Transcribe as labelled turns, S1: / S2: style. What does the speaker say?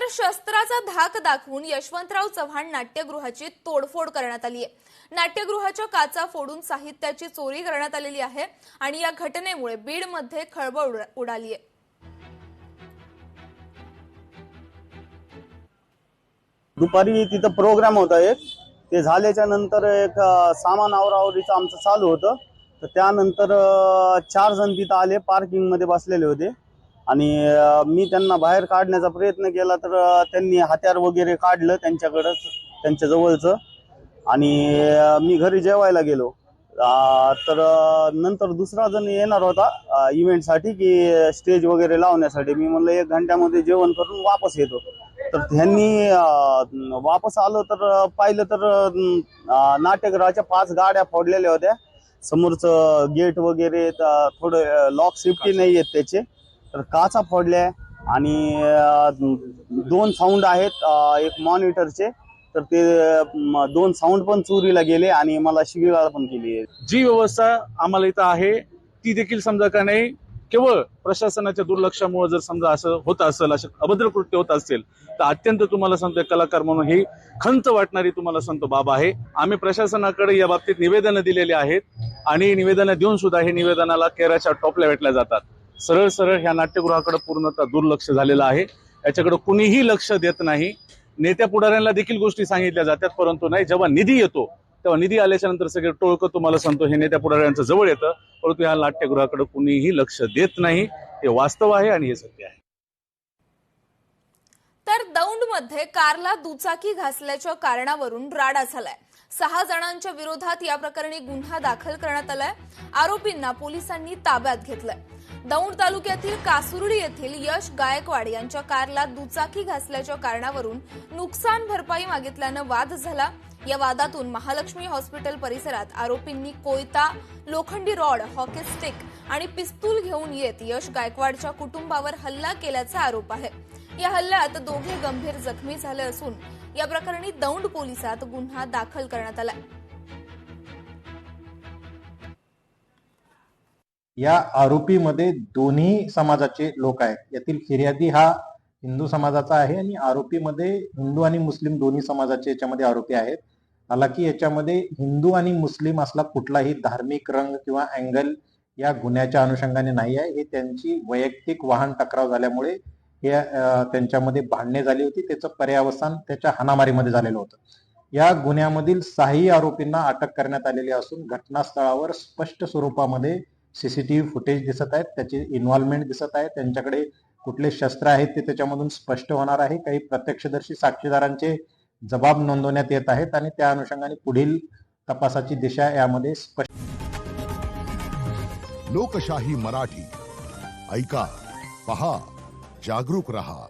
S1: तर शस्त्राचा धाक दाखवून यशवंतराव चव्हाण नाट्यगृहाची तोडफोड करण्यात आली आहे। नाट्यगृहाच्या काचा फोडून साहित्याची चोरी करण्यात आलेली आहे आणि या घटनेमुळे बीडमध्ये खळबळ उडाली आहे।
S2: दुपारी तिथं प्रोग्राम होता एक, ते झाल्याच्या नंतर एक सामान आवरावरीचं आमचं चालू होतं। तर त्यानंतर 4 जण तिथं आले, पार्किंग मध्ये बसलेले होते आणि मी त्यांना बाहेर काढण्याचा प्रयत्न केला तर त्यांनी हत्यार वगैरे काढलं त्यांच्याकडे त्यांच्या जवळचं आणि मी घरी जेवायला गेलो। तर नंतर दुसरा जण येणार होता इव्हेंटसाठी की स्टेज वगैरे लावण्यासाठी। मी म्हणलं 1 घंट्यामध्ये जेवण करून वापस येतो। तर त्यांनी वापस आलो तर पाहिलं तर नाट्यगृहाच्या 5 गाड्या फोडलेल्या होत्या। समोरचं गेट वगैरे थोडं लॉक सेफ्टी नाही आहेत त्याचे, तर काचा फोडल्या आणि 2 साऊंड आहेत एक मॉनिटरचे, तर ते 2 साऊंड पण चोरीला गेले आणि मला शिवीगाळ पण केली आहे।
S3: जी व्यवस्था आम्हाला इथं आहे ती देखील समजा का नाही केवळ प्रशासनाच्या दुर्लक्षामुळे जर समजा असं होत असेल, असे अभद्र कृत्य होत असेल तर अत्यंत तुम्हाला सांगतो कलाकार म्हणून ही खंत वाटणारी तुम्हाला सांगतो बाब आहे। आम्ही प्रशासनाकडे या बाबतीत निवेदनं दिलेली आहेत आणि निवेदनं देऊन सुद्धा हे निवेदनाला केराच्या टोपल्या भेटल्या जातात। सरळ सरळ ह्या नाट्यगृहाकडे पूर्णतः दुर्लक्ष झालेलं आहे, याच्याकडे कुणीही लक्ष देत नाही। नेत्या पुढाऱ्यांना देखील गोष्टी सांगितल्या जातात, परंतु नाही, जेव्हा निधी येतो तेव्हा निधी आल्याच्या नंतर सगळे टोळकं तुम्हाला सांगतो हे नेत्या पुढाऱ्यांचं जवळ येतं, परंतु या नाट्यगृहाकडे कुणीही लक्ष देत नाही। हे वास्तव आहे आणि हे सत्य आहे।
S1: तर दौंडमध्ये कारला दुचाकी घासल्याच्या कारणावरून राडा झालाय। 6 जणांच्या विरोधात या प्रकरणी गुन्हा दाखल करण्यात आलाय। आरोपींना पोलिसांनी ताब्यात घेतलंय। दौंड तालुक्यातील कासुर्डी येथील यश गायकवाड यांच्या कारला दुचाकी घासल्याच्या कारणावरून नुकसान भरपाई मागितल्यानं वाद झाला। या वादातून महालक्ष्मी हॉस्पिटल परिसरात आरोपींनी कोयता, लोखंडी रॉड, हॉकी स्टिक आणि पिस्तूल घेऊन येत यश गायकवाडच्या कुटुंबावर हल्ला केल्याचा आरोप आहे। या हल्ल्यात दोघे गंभीर जखमी झाले असून या प्रकरणी दौंड पोलिसात गुन्हा दाखल करण्यात आला।
S4: या आरोपीमध्ये दोन्ही समाजाचे लोक आहेत। यातील फिर्यादी हा हिंदू समाजाचा आहे आणि आरोपीमध्ये हिंदू आणि मुस्लिम दोन्ही समाजाचे याच्यामध्ये आरोपी आहेत। हालाकी याच्यामध्ये हिंदू आणि मुस्लिम असला कुठलाही धार्मिक रंग किंवा अँगल या गुन्ह्याच्या अनुषंगाने नाही आहे। हे त्यांची वैयक्तिक वाहन टकराव झाल्यामुळे हे त्यांच्यामध्ये भांडणे झाली होती, त्याचं पर्यावसान त्याच्या हाणामारीमध्ये झालेलं होतं। या गुन्ह्यामधील 6 आरोपींना अटक करण्यात आलेली असून घटनास्थळावर स्पष्ट स्वरूपामध्ये सीसीटीव्ही फुटेज दिसत आहेत, त्याची इन्व्हॉल्वमेंट दिसत आहे, त्यांच्याकडे कुठले शस्त्र आहेत ते त्याच्यामधून स्पष्ट होणार आहे। काही प्रत्यक्षदर्शी साक्षीदारांचे जबाब नोंदवण्यात येत आहेत आणि त्या अनुषंगाने पुढील तपासाची दिशा यामध्ये स्पष्ट।
S5: लोकशाही मराठी ऐका, पहा, जागरूक रहा।